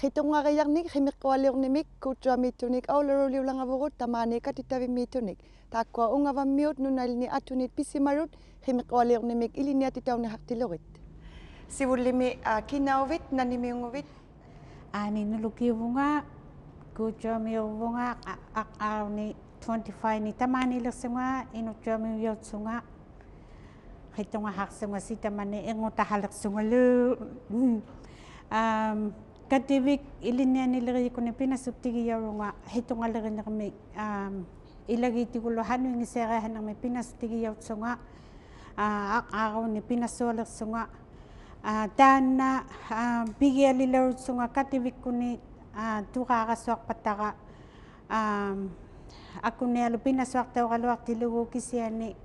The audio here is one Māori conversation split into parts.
Qitungariarnik qimiqqualiornimik kuutsuamiittunik aularuliulangavurut tamaanikat titavimmiitunik taakkua ungavammiut nunalini atunit pissimarut qimiqqualiornimik iliniatitaunihaqtilurit sivullimi kinauvit nanimiunguvit ninulukiuvunga kuutsuamiurvunga aqaarni 25 ni tamaanilersunga inutsuamiuyortsunga qitungahaqsunga sitamani ingutahalersungalu kativik ilinianilerikuni pinasuttigiyaurunga hitungalerinermi ilagiitigullu hanuingiseereahanermi pinasuttigiyautsunga aqaaruni pinassualersunga taanna pigialilarutsunga kativikkuni tuqaarassuarpataqa akunialu pinassuartauqaluartilugu kisiani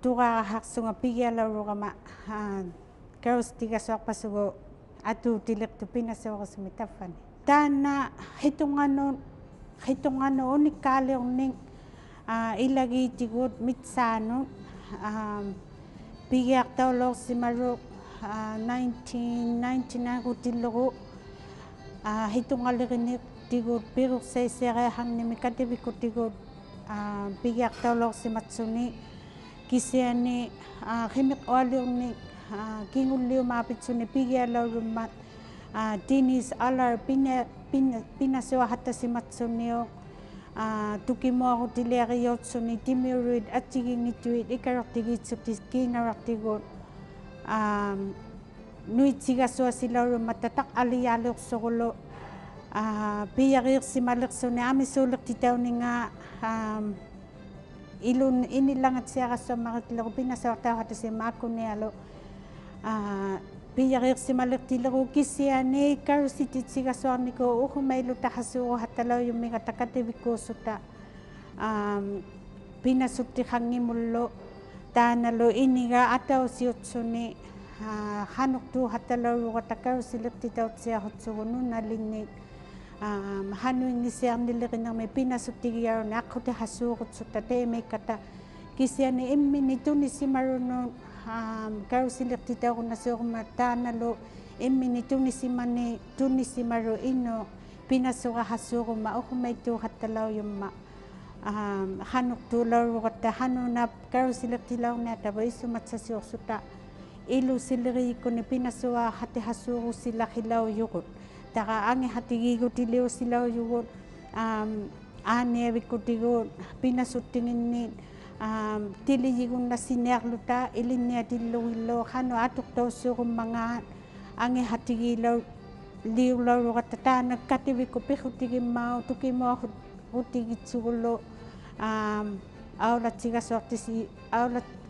tuqaarahaqsunga pigialaurugama karustigassuarpasugu atuutilertu pinassuarusumi taffani taanna hitunganu unikkaaliorning ilagiitigut mitsaanut pigiartaulorsimaru 1999 kutillugu hitungaleriniqtigut pirursaiseriaharnimi kativikkutigut pigiartaulorsimatsuni kisiani qimiqqualiornik kingulliumaapitsuni pigialaurummat tinis alar pinassuahattasimatsunniu tukimuarutiliariortsuni timiuruit atsigingituit ikarortigiitsuti kiingarartigut nuitsigassuasilaurumat tataq aliyaaliorsorulu piyariirsimalersuni amisuulertitauninga ilun inilangatsiaqassuammaritleru pinassuartauhattasimma akunialu piyariirsimalertileru kisiani karusititsigassuarniku uhumailu tahassuuruhattalauyummiga takativikkuussuta pinasuttiqangimullu taanalu iniga atausiutsuni hanuqtuuhattalauruga karusilertitautsiarutsugu nunalinni hanuingisiarnilerinermi pinasuttigiaruni aqutihassuurutsutta teemikkata kisiani immini tunisimarunu karusilertitaurunnassuuruma taanalu immini tunisimaru inu pinassuqahassuuruma uhumaittuuhattalauyumma hanuqtuulaurugatta hanunap karusilertilaurniatava issumatsasiorsuta ilusileriikkuni pinassuaa hatihassuurusilaqilauyugut taqa angihatigigutiliusilauyugut aaniavikkutigut pinasuttinginniit tiliyigunnasiniarluta iliniatilluillu hanu atuqtaussuurummangaat angihatigilauriulaurugatta taana kativikku piqutigimmau tukimuarutigiitsugullu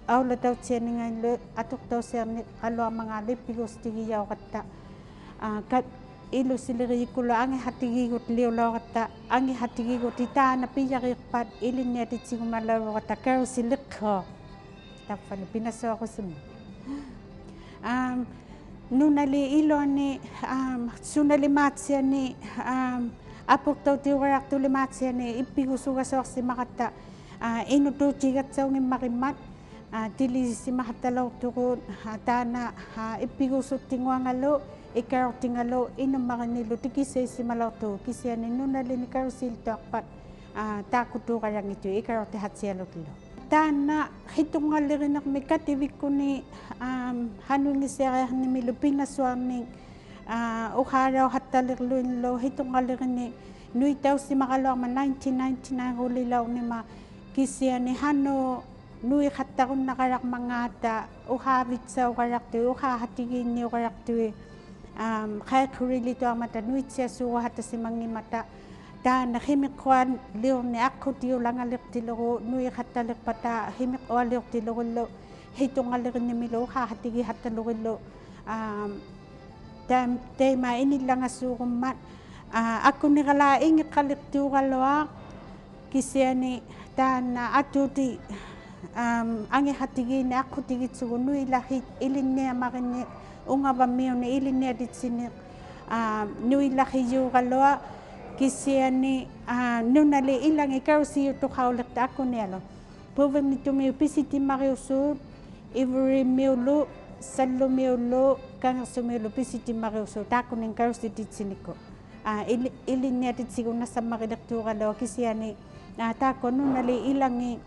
aulatautsianingaillu atuqtausiarni qaluarmangaali pigustigiyaoqatta ilusileriikkullu angihatigigut liulaoqatta angihatigigut itaana piyariirpat iliniatitsigumalaurugatta karusileqqo taffani pinassuaqusumi nunali iluani sunalimaatiani apurtautiuqarartulimaatiani ippigusugasoorsimaqatta inutuutigatsaungimmarimmat tilisimahattalaurtugut taana ippigusuttinguangalu ikarortingalu inummarinilu tikisaissimalortugu kisiani nunalini karusiltuarpat taakutuuqarangitu ikarortihatsialutlu taana hitungalerinermi kativikkuni hanuingiseeriarnimilu pinassuarning uhaarauhattalerluinlu hitungalerini nuitausimaqaluarma 1999 rulilaunima kisiani hanu nuiqattarunnaqararmangaata uhaavitsauqarartui uhaahatigiinniuqarartui qaiqhurilituarmata nuitsiassuuruhattasimangimata taana qimiqqualiorni aqutiulangalertileru nuiqattalerpata qimiqqualiortilerullu hitungalerinimilu uhaahatigihattalurillu teima inilangassuurummat akuniqala ingiqqalertuuqaluaq kisiani taana atuuti angihatigiini aqutigitsugu nuilahit ilinniamarinni ungavammiuni iliniatitsini nuilahiyuuqalua kisiani nunali ilangi karusiutuqaulerta akunialu puvernitummiu pisitimmariussuut ivurimiulu sallumiullu kangersumilo pisiti mariuso takunin karusiditsiniko iliniatitsigo nasammarilektuuralo kisiani taako nunali ilangi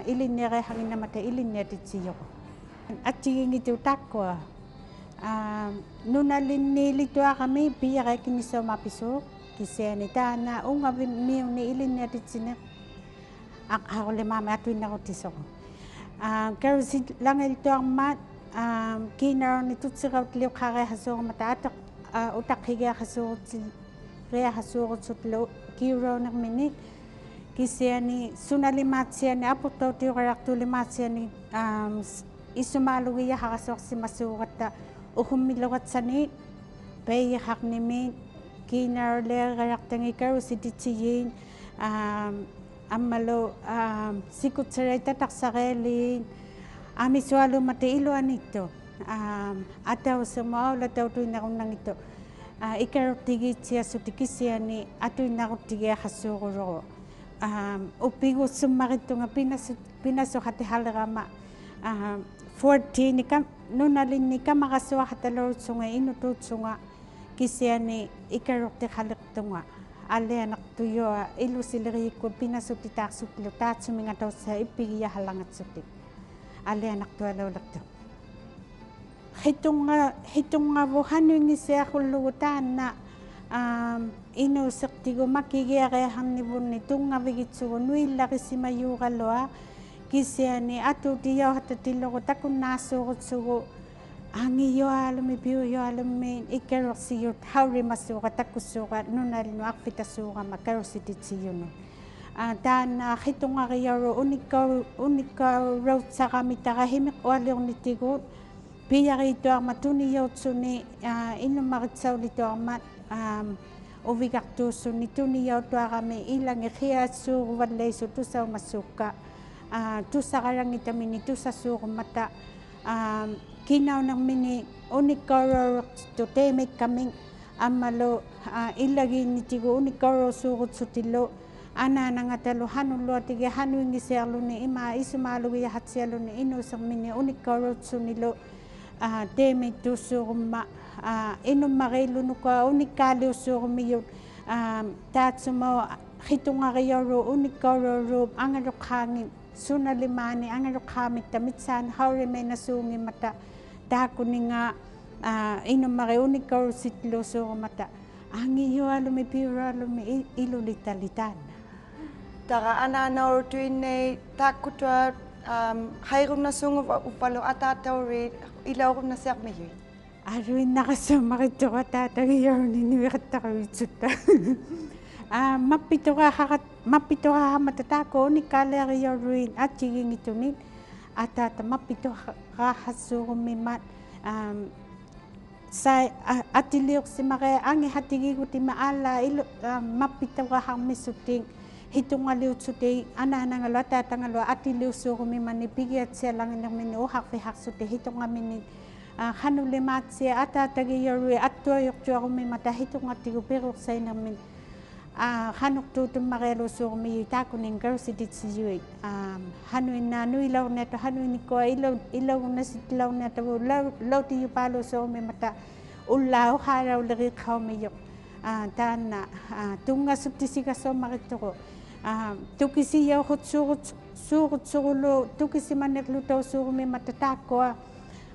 ilinerehanginamata iliniatitsiyoko attigingitu takkoa nunalinnilituaqami piyarekinisoomapisu kisiani taana ungavimiuni iliniatitsine aqarulemama atuinnarutisoko karusit langeltuarmaat kiinaroni tutsirautliuqarehasoormata ataq utaqhigeaqasuurutsut kiuronermini kisiani sunalimatsiani apurtautiuqarartulimatsiani isumaalugiyaharasoorsимасуугатта ухуммилугатсани пейяхарними кинаралеерарартангикарусититсиин аммалу сикутсерейтатарсареэлиин амисуалумата илуанитту атаусамаула таутуиннаруннагиту икарутигиитсиассути кисиани атуиннаруттигиахассуурулеру уппигуссуммариттунга пинасухатихалерама 14 нуналинни камарасуахаталорутсунга инутуутсунга кисиани икарутихалертунга аллианартуйуа илусилерикку пинасутитаарсутлу таатсуминга тауssa иппигиахалангатсути аллианартуалуулерту хитунгаву хануингисиахуллугу таанна инуусертигу макигиареахарнивунни тунгавигитсугу нуилларисимаюуралуа кисиани атутияохататиллору такуннаассуурутсугу ангиюаалуми пиуюаалумми иккерерсиют хауримассууга таккуссууга нуналину арфитассуугама карусититсиюну таана хитунгарияру униккаурраутсарами тарахимеқ уалиорнитигуут пияритуарма тунияутсуни иннумаритсаулитуармат увигартууссуни тунияутуарами иланги хиаассуугуваллаису тусаумассуукка туссаралангитамини туссассууруммата кинаунермини униккаурэрту теемиккамин аммалу иллагииннитигу униккаурэрсуурутсутиллу анаанангаталу хануллуатиги хануингисиарлуни има исумааалугиахатсиалуни инуусермини униккаурэртсунилу теемиттууссуурумма инуммариллунукуа униккаалиуссуурумиют таатсумау хитунгариору униккаурэрууп ангалоққаанги суналимаани ангалоққаамитта митсаан хауримейнасуунгиммата тааккунинга инуммари униккаурситлуусуурумата ангиюалуми пиуралуми илулиталитаана Tara anaanaurutuinei taakkutua hairunnasunguva uppalu ataatauri ilaurunnasermiyui. Aruinnaqassuummarittuqa taatagiyoruni niviqattaruitsutta. Mappituqahamata taako unikkaaleariyoruin atsigingitunin ataata mappituqaahassuurummimat sai atiliuqsimare angi hatigigutima alla mappituqaharmissutting hitungaliutsuti anaanangalu ataatangalu atiliussuurumimani pigiatsialanginermini uharfiharsuti hitungamini hanulimaatsia ataatagiyorui attuajortuarumimata hitungatigu peruursainermin hanuktuutummarealuussuurumi taakunin garusititsiyui hanuinna nuilaurneatu hanuinikkoa ilaugunnasittilaurneatavu lautiyupaaluussuurumimata ullaa uhaarauleриqhaumiyo taanna tungasuptisigasoomarittuqu tukisiyauhutsuurutsurulu tukisimanerlutausuurumimata taakkoa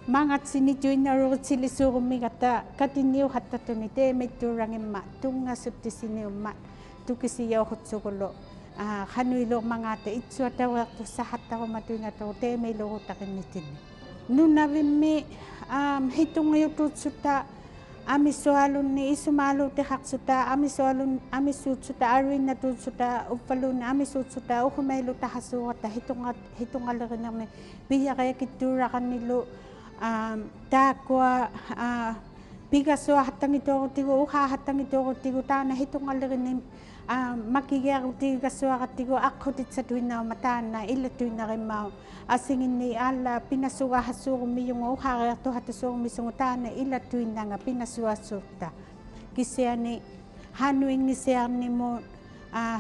mangatsinituinnaruritsillisuurumigata katiniuhattatuni teemittuurangimma tungasuptisiniumma tukisiyauhutsugulu hanuilormangaata itsuatawertussahattarumatuinataru teemilurutaqinnitini nunavimmi hitungiutuutsutta amisualunni isumaaluutihaqsuta amisuutsuta aruinnatuutsuta uppalunni amisuutsuta uhumeilutahassuurata hitungalerinermi piyareakittuuraqannilu taakkua pigassuahattangituarutigu uhaahattangituarutigu taana hitungalerinim makigiarutigassuaqattigu aqqutitsatuinnauma taana illatuinnarimau asinginni alla pinassugaahassuurumiyungu uhaareartuhatassuurumissungu taana illatuinnanga pinassuassuutta kisiani hanuingisiarnimu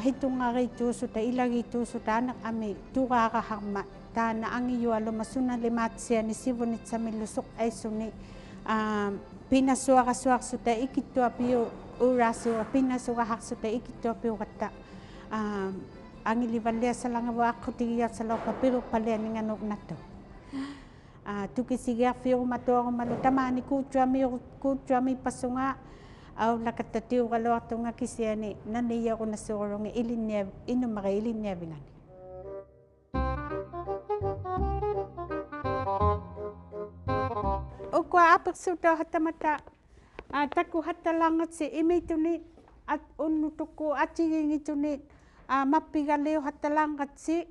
hitungarituusuta ilagituusuta anaqami tuqaaqaharma taana angiyualuma sunalimatsiani sivunitsamillusoq aissuni pinasuaqasuarsuta ikittua piu uraasua pinasuqahaqsuta ikittua piuqatta angilivalliassalangavaaqutigiarsalorpa piruqpalianinganuqnattu tukisigiarfiuqumatuarumalu tamaani kuutsuami passunga aulakattatiuqaluartunga kisiani naniyaqunassuurungi inumari ilinniavingani ukwa apersuta hatamata taku hattalangatsi imituni at unnutukku atigingituni mappigaleu hattalangatsi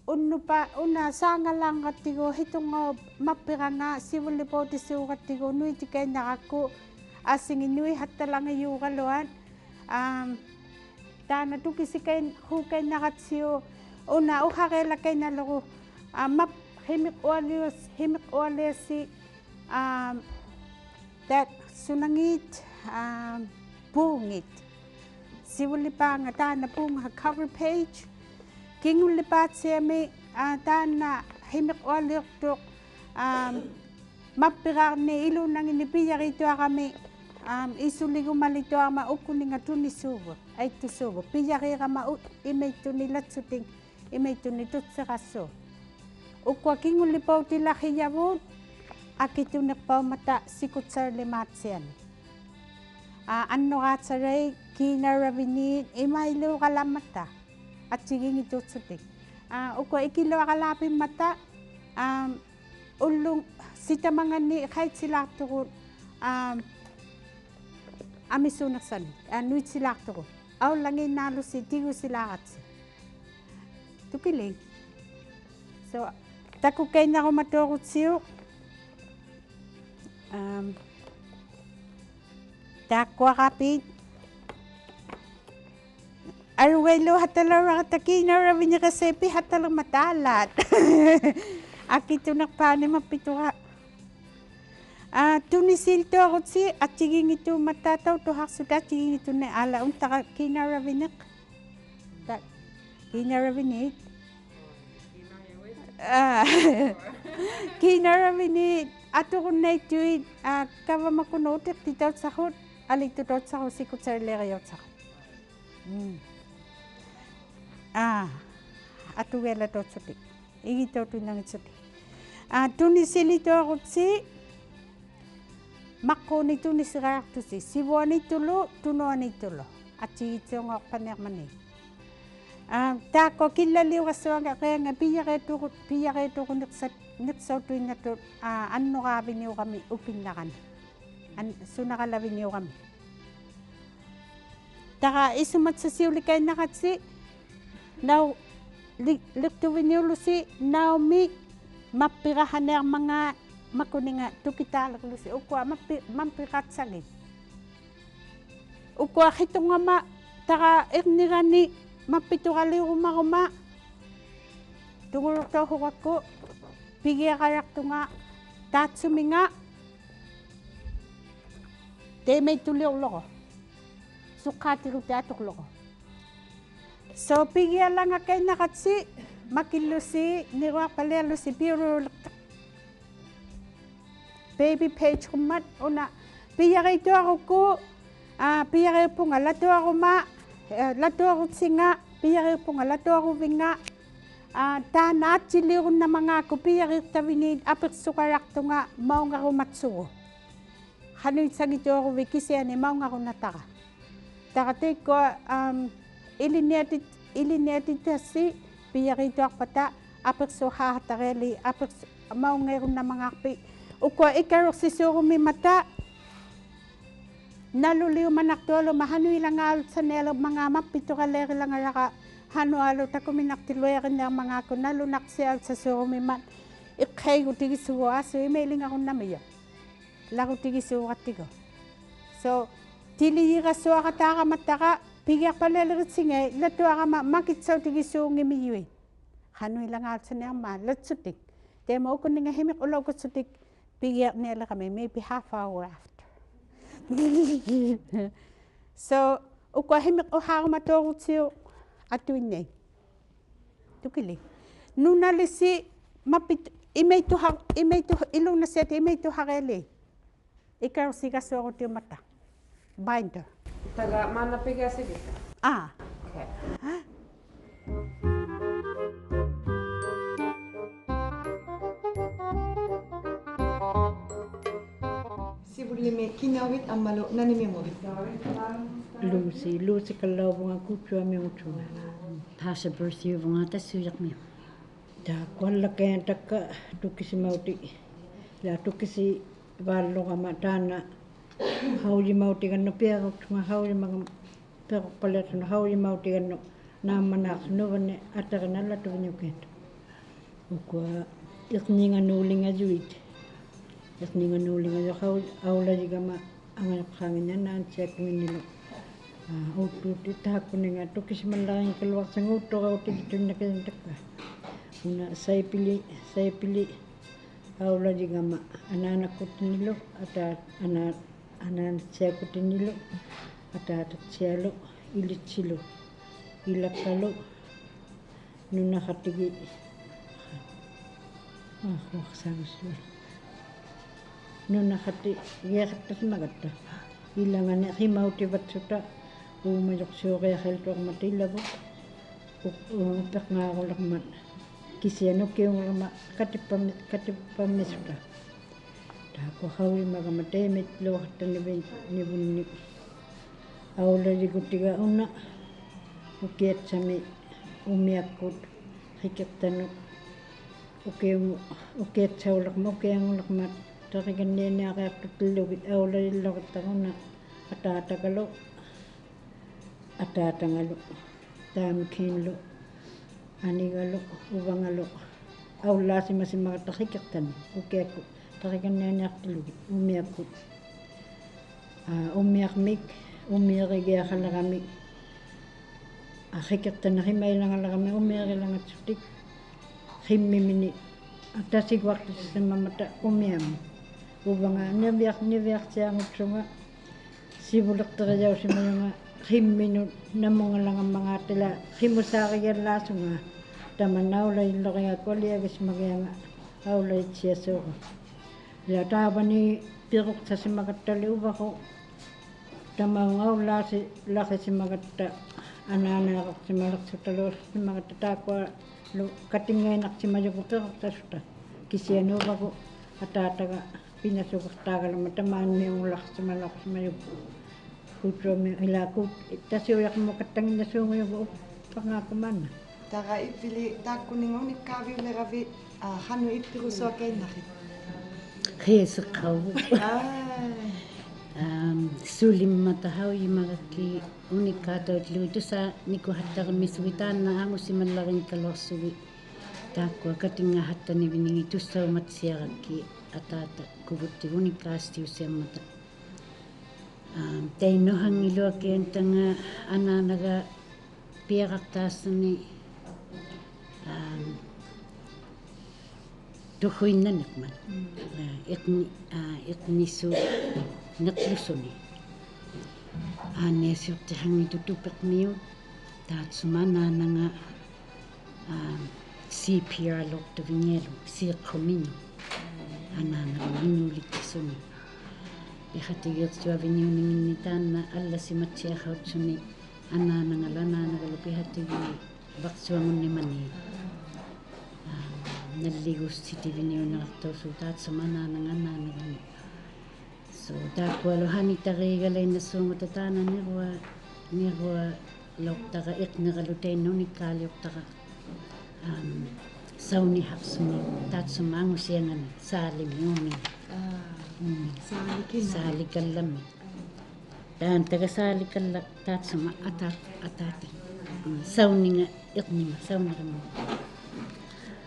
unnupa una saangalangattigu hitunga mappiranga sivullipootisuuqattigu nuitikainaqakku asinginui hattalangayuuqaluan taana tukisikain huukainaqatsiu una uhareelakainalugu map himiqualiasi that sunangit puungit sivullipaanga taana puunga cover page kingullipatsiami taana himiqualiortuq mappiraarni ilunangini piyarituaqami isuligummalituarma ukkuninga tunisuugu aittusuugu piyariirama imaituni latsuting imaituni tutseqassu ukwa kingullipautilaqiyavuut akituneqpaumata sikutsarlimaatsiani annoqaatsarai kiinaraviniit imailuuqalamata atsigingitutsutik ukwa ikiluaqalaapimmata ullung sitamangani qaitsilaartugut amisuneqsani nuitsilaartugut aullanginnaalusi tigusilaaqatsi tukiling so takukainarumatuorutsiu taakkuaqapit aruwailu hataloraqatakiinaraviñiqasepi hatalermataalat akitunerpaani mappitura tunisiltuarutsi atsigingituumattaatau tuharsuta atsigingitune ala untaqa kiinaravineq kiinaravinit kiinaravinit atuqunnaittuit kavamakunuutiq titautsaqut alittutotsaqu sikutsariliariortsaqut atugelatotsutik igitautunnangitsutik tunisilituarutsi maqquni tunisiraartusi sivuanittulu tunuanittulu atsigitsuungoorpanermani taakko killaliuqassuanga qianga piyareetuquniqsautuinnatut annoqaaviniuqami upinnaqani sunaqalaviniuqami taqa isumatsasiulikainaqatsi nau liqtuviniulusi naumi mappirahaneermanga makuninga tukitaaleqlusi ukwa mampiqatsagit ukwa qitungama taqa iqnirani mappituqaliurumaruma tungulurtauhuqakku pigiaqarartunga taatsuminga teemeittuliorloqo suqqaatiruttaatuqloqo so pigialangakainaqatsi makillusi niruarpaliallusi piuruuleqtaq baby page qummat una piyarituarukku piyariupunga latuaruma latuarutsinga piyariupunga latuaruvinga taana atsiliurunnamangaaku piyarirtaviniit apersuqarartunga maungarumatsugu qanuitsagituaruvi kisiani maungarunnataqa taqatikko iliniatitassi piyarituarpata apersuqaartareeli maungerunnamangаарpi ukwa ikaruqsisuurumimata naluliumanartualu mahanuilangaalutsaneelu mangaamappituqaleerilangaraqa hanualu takuminartiluerinermangaaku nalunarsiaalsasuurumimat iqqaigutigissugu asu imailingarunnamiyo lagutigisuuqattigu so tiliyirassuaqataaqamattaqa pigiarpaleeleritsingai latuaqama makitsautigissuungimiyui hanuilangaalutsaneermaa latsutik tema ukuninga himiq ulauqutsutik pigiarneeleqami maybe half hour after so ukwa himiq uhaarumatuorutsiu atuinnai tukili nunalisi mappit imeitu iluna set imeitu harele. Ikaw siga soro tio mata. Binder. Taga mana piga sige. Ah. Okay. Sibulime kinawit amalo nanimi mo. Lucy kalau bunga kucua me utuna. Tasha birthday bunga tasuyak me. Da kuala kaya taka tukisi mauti. La tukisi valo kama dana. Hauli mauti kan no piago tuma hauli magam piago palet no hauli mauti kan no nama nak no vane atara nala tu vanyuket. Ukua ikninga nulinga juit. Ikninga nulinga jo hauli aula jiga ma angan kangnya nan cek minilo. Auto kita kuninga tukisi malaking keluar sanguto auto ditunda kaya taka. Una saya pilih aula juga ma anak-anak kutinilo ada anak saya kutinilo ada cialo ilit cilo ilak kalau nuna hatigi wah sangus nuna hati ya kata semagata ilangan himau tibat suta umajok sore helto mati labo tak ngawalak mat kisiano kiyong lama katipam suta ko hawi magamate met lo tan ni bunni awla di gutiga una ukiet sami umiakut hiketano ukiet saulak mo kayang lakmat tarigan niya kaya tutulog awla lo kataguna atata ngalo tamkin lo anigalo ubangalo awla si masimagata hiketano ukiet tarikan niya tulog umiakut umiakmik umiakigya kalagamik akikatan na himay lang alagami umiaki lang at sutik himimini atasig waktu sa mamata umiam ubanga nibiak siya ang utsunga sibulak tarayaw si mga himinu na mga lang ang mga tila himusaki yan laso nga tamanaw la yung laki ako liagis magyanga awla siya soko ya taba ni pirok sa simagatali uba ko tamangaw laki simagata anana ako simalak sa talo simagata takwa katingay nak simayago pirok sa suta kisiyan uba ko atataga pinasukak tagal matamaan mo yung lak simalak simayago kutro mo ilakot itasiyak mo katangin na sungo yung pangako man Taga ipili takuningon ikawi leravi hanu ipiru so kay nakit. Kesa kau. Sulim matahaw yung magaki unikato at luto sa niko hatar miswitan na amo si manlaring kalorsuwi. Takwa kating nga hata ni biningi tu sa matsiyaraki atata kubuti unikasti siya mata. Tay nohang ilo kenta nga ananaga piyaraktas ni tuhuin na nakman. Ikniso nakluso ni. Nesyo tahang itutupak niyo. Tahat sumana na nga CPR lok to vinyero. Sirkomino. Anana minulik kiso ni. Ihatigil siya vinyo ninginitan na ala si matsiyakaw suni. Anana nga lana nagalupihatigil baksuangon ni mani. Naligos si Tivinyo na akto so tat samana ng anana gani. So dakwa lohani tarigalay na sungo tatana nirwa lok taka ik nagalutay no ni kalyok taka sauni haksuni tat sumango siya nga salim yun. Sali kalami. Dan taga sali kalak tat suma atata. Sauni nga iknima sauni kamo.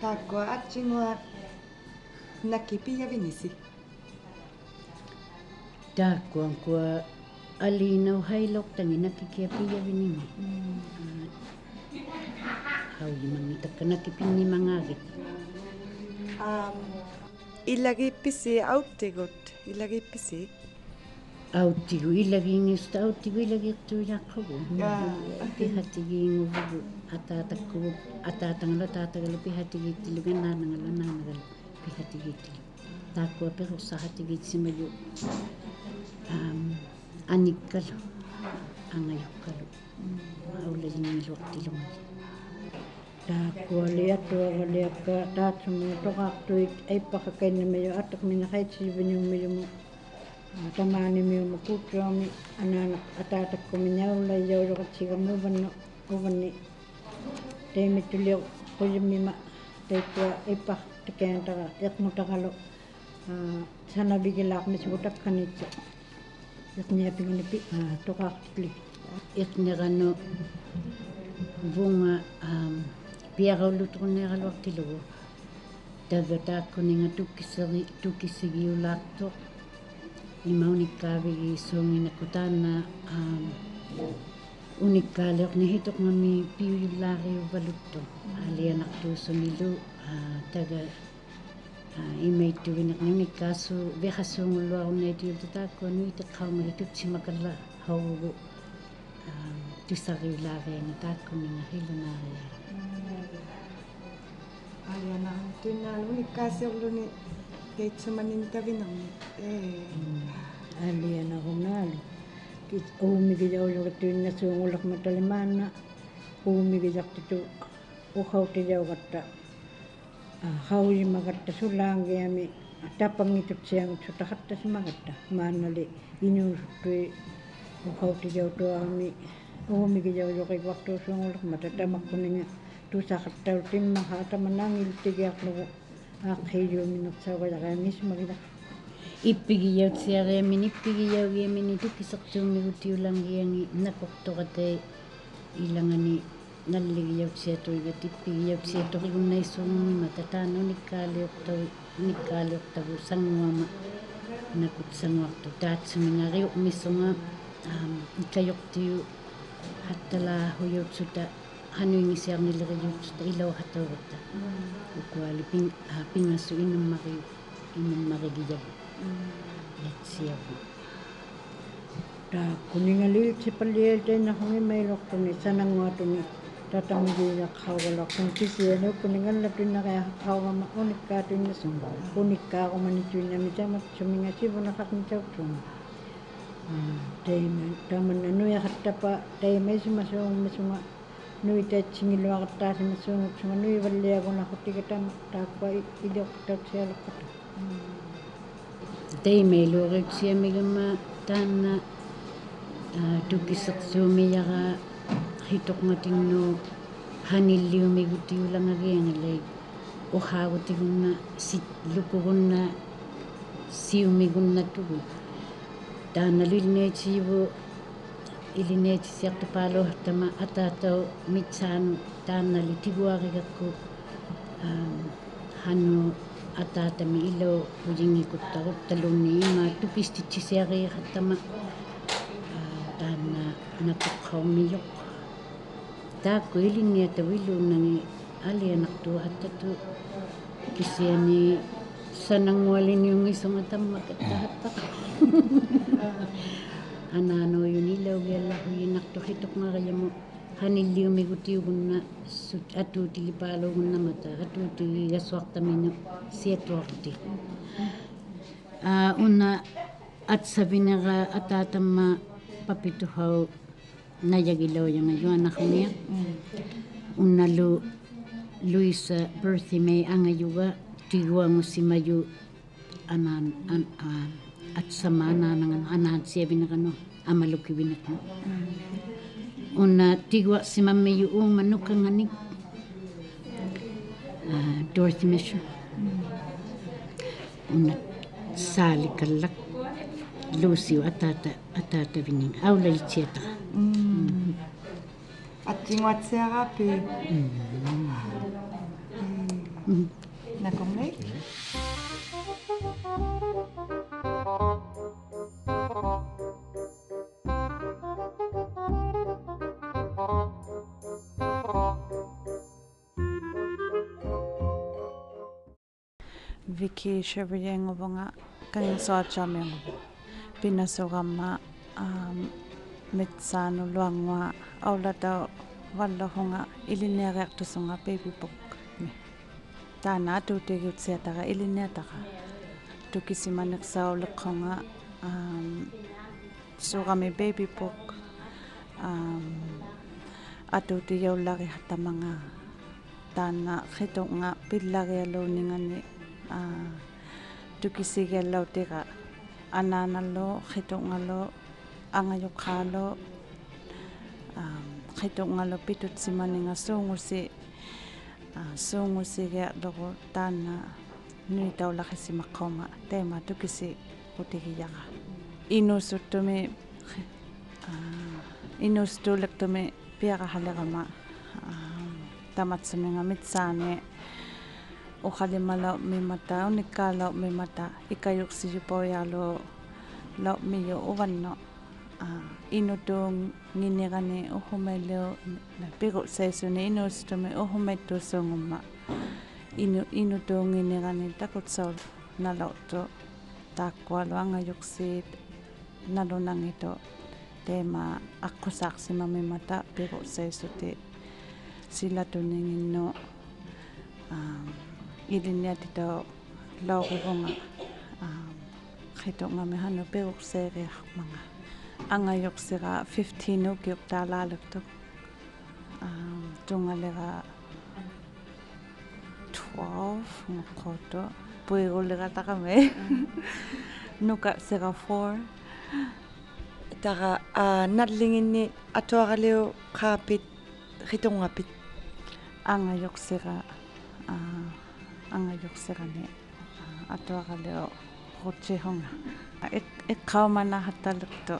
Takwa at chingwa nakipiya vinisi. Dakwa kwa alinaw haylok tangi nakikiyapiya vinimi. How yung mga nakipini mangagit. Ilagi pisi autigot. Ilagi pisi. Autigo ilagi ngista autigo ilagi tu yakobo. Pihatigi ngubugo atatakko atatang la tatagala pihatigi tilugan nanangala nanangala pihatigiti taakua perussahatigitsimaju anikkalu angayukkalu aulalingiluartilumali taakkualiattuaraliakka taatsumi toqaartuit aippaqakainnimayu attaqminaqiitsiviniummilumu tamaanimiumu kuutsuami anaanak ataatakkumiñaullayauloqatsigamuuvannu uvanni taimittuliu quyimmima taittua ippaqtikaantaqa iqmutaqalu sanavigilaaqmisivutakkanitsu iqniapinginipi toqaartutlik iqniqanu vunga piaqaullutuqunneeraluartilugu taga taakkuninga tukkisigiulaartuq imaunikkaavigi suunginakku taanna unikkaaliorni hitoqngami piuyullaariuvaluttu alianartuusungilu taga imaittuvineqni unikkaasu viqassuungulluarunnaitiulta taakkuanu iteqqaumagi tutsimakalla haugu tussariulaavianga taakkuninga hilunaaria Aliana tunnaalu unikkaasiorluni teitsumanin tavinermi alianarunaalu uumigijaulugattuinnasuungullermatalimaanna uumigijartitu uqautijaugatta qaujimagatta sulaangiami tapangitutsiangut sutaqattasimagatta maannali inuusuttui uqautijautuarmi uumigijauluqivartuusuungullermata tamakkuninga tusaqattau timmaqa tamannaangiluttigiarlugu aaqqiyuuminersaugajaqaangismagila ippigiyautsiariamini tukkisertuummigutiulangiangi nakortoqatai ilangani nalligiyautsiatuigat ippigiyautsiatorigunnaissuungumima tataana unikkaaliortavu sanguama nakut sanguartu taatsimingariuqmissunga ikajortiu hattalahuyutsuta hanuingisiarnileriutsuta ilauhataugatta ukuali pingassu inummarigiyau yatsiavu taakkuningaliltsipallialtainarrungimailuartuni sananguatuni tatamigiiaqqaugalartun kisianuukkuningallattunnariaqaugama unikkaatuinnasunga unikkaarumanituinnami tamatsumingasivunaqarnitautsunga tamanna nuiaqattapa taimaisumasuungummisunga nui taitsingiluaqattaasimassuunguksunga nui valliagunaqutigatama taakkua ilioqtautsialuqqata taimailuoriutsiamigama taanna tukkisertuumiyara hitoqngatinnu hanilliumigutiulangagiangalai uhaagutiguna lukugunna siumigunnatugu taanna ilineitsisiartupaaluartama ataatau mitsaanu taannali tiguarigakku hanu ataatami ilau pujingikuttaruttaluunni ima tukistitsisiariaqattama taanna nakuqqaummiyoq taakku ilinniataviluunnani alianartu attatu kisiani sanangualiniungisunga tammakattahattaq anaanuuyuni ilaugiallaruyinartu hitoqngariamu hanilliumigutiugunna atuutilipaaluugunnamata atuutigasuartaminu siatuarti una atsavinera ataatamma papituhau nayagilauyanga yuanarnia unnalu Luisa Berthy May angayuga tiguangusimayu anaan atsama anaatsiavinaqanu amalukivinaqnu una tigua simammiyu uumanukangani Dorothy Misher una saalikallak Lucy atata vining aulalitsiata attinguatsiaraapi nakumlei Vicky Shervyengovanga kangasoachamiangu pinasogamma mitsanu luangwa aulata wallohunga ilinereartusunga baby book taana tuutigiutsiataqa iliniataqa tukisimaneqsauleqqonga suqami baby book atuutiyaullari hattamanga taana qitunga pillarialuuningani tukisigiallautiqa anaanallu qitungallu angayuqqaalu qitungallu pitutsimaninga suungusigiarlugu taana nuitaulaqisimaqqaunga teema tukisi utigiyaqa inustuulektumi piaqahalleqama tamatsuminga mitsaani uqalimala mimata unikkaala mimata ikayuqsiyupoyalu lo miyu uvanno inutung nginigani uhumelu piru'saisuni inustumi uhumettusungumma inutung nginigani takutsaul nalautu taakkualu angayuqsiit nalunangito teema aqqusaqsimamimata piru'saisuti silatuninginnu iliniatitau laurivunga qitungami hanu piruqseeriarmanga angayuqsira 15 ukiuqtaalaaluktuk tungalera 12 ngoqqoto puigulirataqami nuka sira 4 tara nallinginni atuaraliu qaapit qitungapit angayuqsirani atuaraliu rutihunga iqqaumana hattaluktu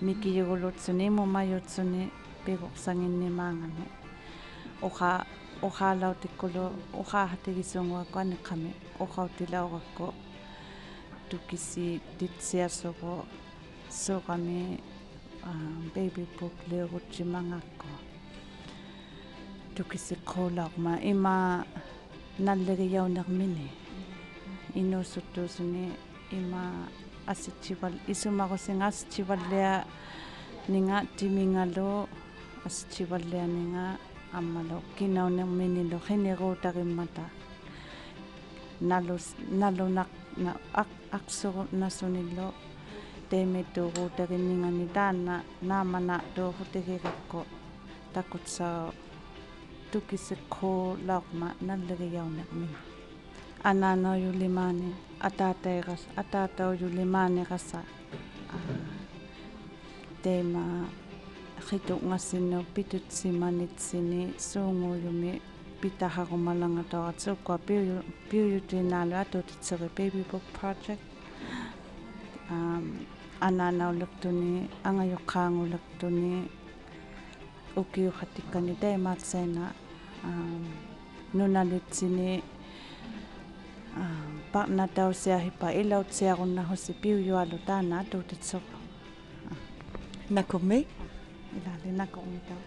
mikiyugulutsuni mumayutsuni piruqsanginnimaangani uqaalautikulu uqaahatigisunguakuaniqqami uqautilauraqku tukisi titsiasuqu suqami baby book liurutimangakku tukisi qulaaqma ima nallegiyaunermini inusuttusuni ima asichival isumaqusinga asichivallia ninga timingalu asichivallia ninga ammalu kinaunerminilu qiniruutarimmata nalunaq aqsuq nasunillu teemittuuruutarinningani taanna naamana tuurutigirikku takutsao tukisikku laaqma nallegiyaunermini anaanoyulimaani ataatauyulimaaniqasa teema qitungassinu pitutsimannitsini suunguyumi pitahaqumallangatorat suukkua piuyutinaalu atutitseri baby book project anaanaulluktuni angayuqqaangulluktuni ukiuqatikkani teemaatseena nunalitsini partnertausiahipa ilautsiarunnahusi piuyualu taana atutitseru Nakumi ilali nakumitau